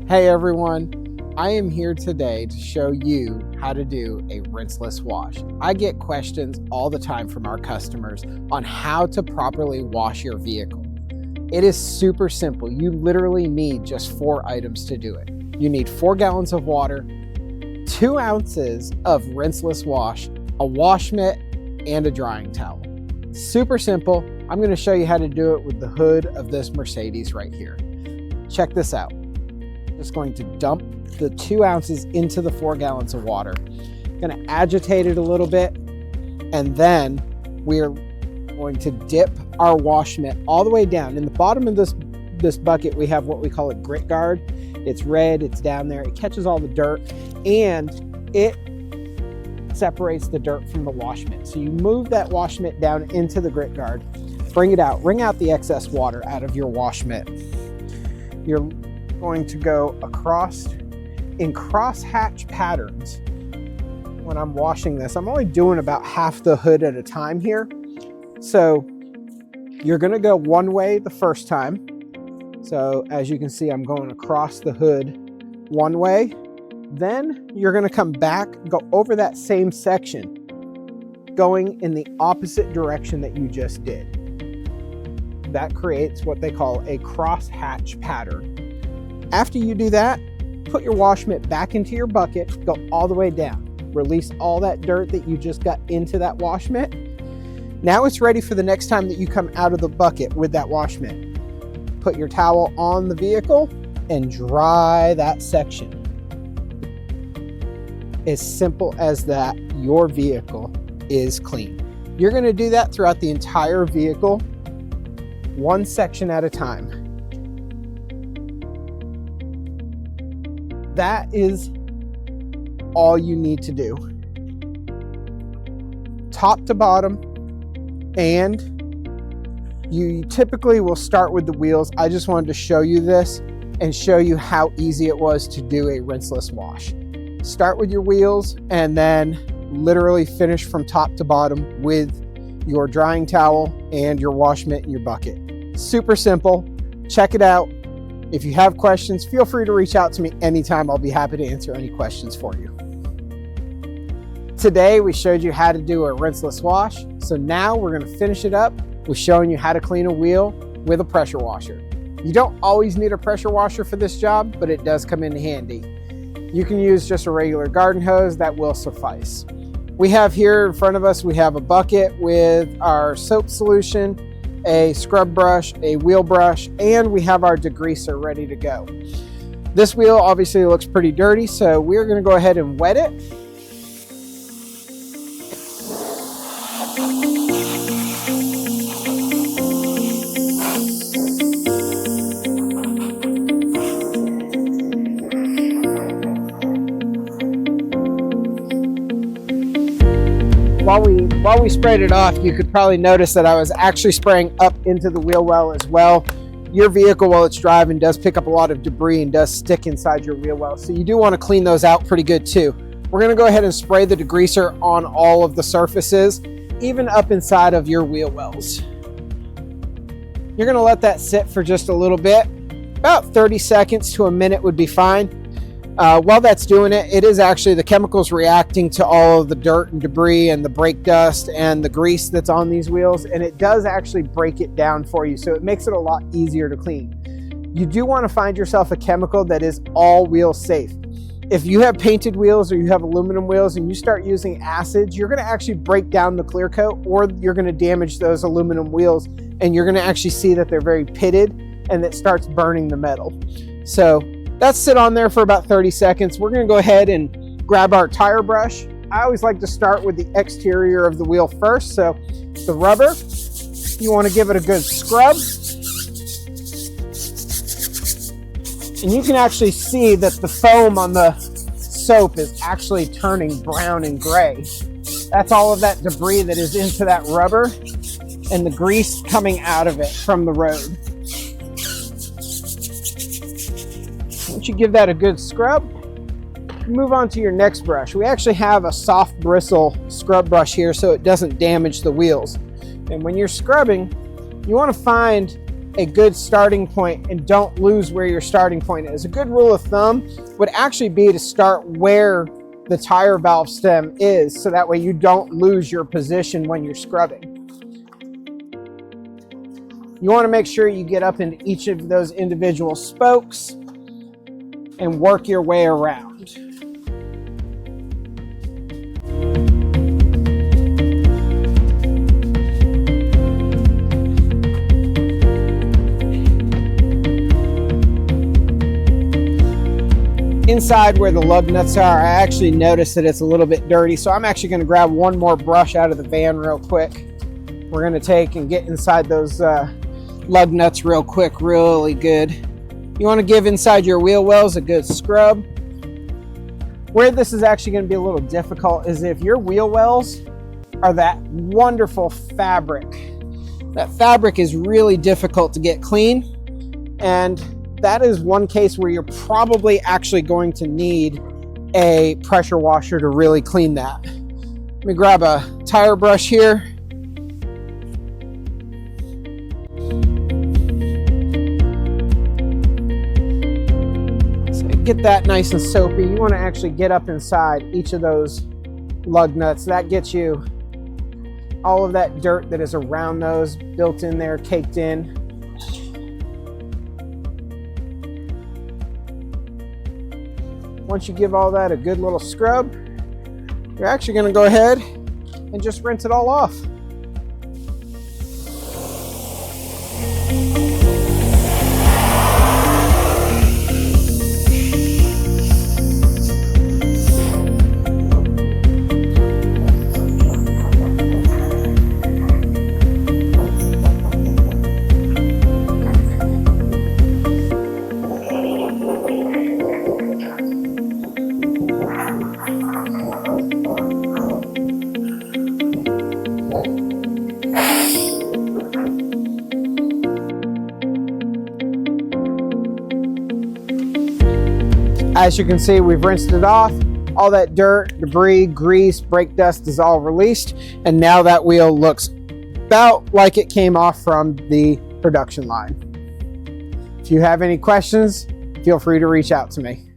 Hey everyone, I am here today to show you how to do a rinseless wash. I get questions all the time from our customers on how to properly wash your vehicle. It is super simple. You literally need just 4 items to do it. You need 4 gallons of water, 2 ounces of rinseless wash, a wash mitt, and a drying towel. Super simple. I'm going to show you how to do it with the hood of this Mercedes right here. Check this out. Just going to dump the 2 ounces into the 4 gallons of water. Going to agitate it a little bit, and then we're going to dip our wash mitt all the way down. In the bottom of this bucket, we have what we call a grit guard. It's red, it's down there, it catches all the dirt, and it separates the dirt from the wash mitt. So you move that wash mitt down into the grit guard, bring it out, wring out the excess water out of your wash mitt. You're going to go across in crosshatch patterns. When I'm washing this, I'm only doing about half the hood at a time here. So you're going to go one way the first time. So as you can see, I'm going across the hood one way. Then you're going to come back, go over that same section, going in the opposite direction that you just did. That creates what they call a crosshatch pattern. After you do that, put your wash mitt back into your bucket, go all the way down. Release all that dirt that you just got into that wash mitt. Now it's ready for the next time that you come out of the bucket with that wash mitt. Put your towel on the vehicle and dry that section. As simple as that, your vehicle is clean. You're going to do that throughout the entire vehicle, one section at a time. That is all you need to do. Top to bottom, and you typically will start with the wheels. I just wanted to show you this and show you how easy it was to do a rinseless wash. Start with your wheels and then literally finish from top to bottom with your drying towel and your wash mitt and your bucket. Super simple. Check it out. If you have questions, feel free to reach out to me anytime. I'll be happy to answer any questions for you. Today, we showed you how to do a rinseless wash. So now we're going to finish it up with showing you how to clean a wheel with a pressure washer. You don't always need a pressure washer for this job, but it does come in handy. You can use just a regular garden hose, that will suffice. We have here in front of us, we have a bucket with our soap solution, a scrub brush, a wheel brush, and we have our degreaser ready to go. This wheel obviously looks pretty dirty, so we're going to go ahead and wet it. While we sprayed it off, you could probably notice that I was actually spraying up into the wheel well as well. Your vehicle, while it's driving, does pick up a lot of debris and does stick inside your wheel well, so you do want to clean those out pretty good too. We're going to go ahead and spray the degreaser on all of the surfaces, even up inside of your wheel wells. You're going to let that sit for just a little bit. About 30 seconds to a minute would be fine. While that's doing it, it is actually the chemicals reacting to all of the dirt and debris and the brake dust and the grease that's on these wheels, and it does actually break it down for you, so it makes it a lot easier to clean. You do want to find yourself a chemical that is all wheel safe. If you have painted wheels or you have aluminum wheels and you start using acids, you're going to actually break down the clear coat, or you're going to damage those aluminum wheels, and you're going to actually see that they're very pitted and it starts burning the metal. So that's sit on there for about 30 seconds. We're going to go ahead and grab our tire brush. I always like to start with the exterior of the wheel first. So the rubber, you want to give it a good scrub. And you can actually see that the foam on the soap is actually turning brown and gray. That's all of that debris that is into that rubber and the grease coming out of it from the road. Once you give that a good scrub, move on to your next brush. We actually have a soft bristle scrub brush here so it doesn't damage the wheels. And when you're scrubbing, you want to find a good starting point and don't lose where your starting point is. A good rule of thumb would actually be to start where the tire valve stem is, so that way you don't lose your position when you're scrubbing. You want to make sure you get up into each of those individual spokes and work your way around. Inside where the lug nuts are, I actually noticed that it's a little bit dirty, so I'm actually going to grab one more brush out of the van real quick. We're going to take and get inside those lug nuts real quick, really good. You want to give inside your wheel wells a good scrub. Where this is actually going to be a little difficult is if your wheel wells are that wonderful fabric. That fabric is really difficult to get clean, and that is one case where you're probably actually going to need a pressure washer to really clean that. Let me grab a tire brush here. So get that nice and soapy. You want to actually get up inside each of those lug nuts. That gets you all of that dirt that is around those built in there, caked in. Once you give all that a good little scrub, you're actually going to go ahead and just rinse it all off. As you can see, we've rinsed it off. All that dirt, debris, grease, brake dust is all released. And now that wheel looks about like it came off from the production line. If you have any questions, feel free to reach out to me.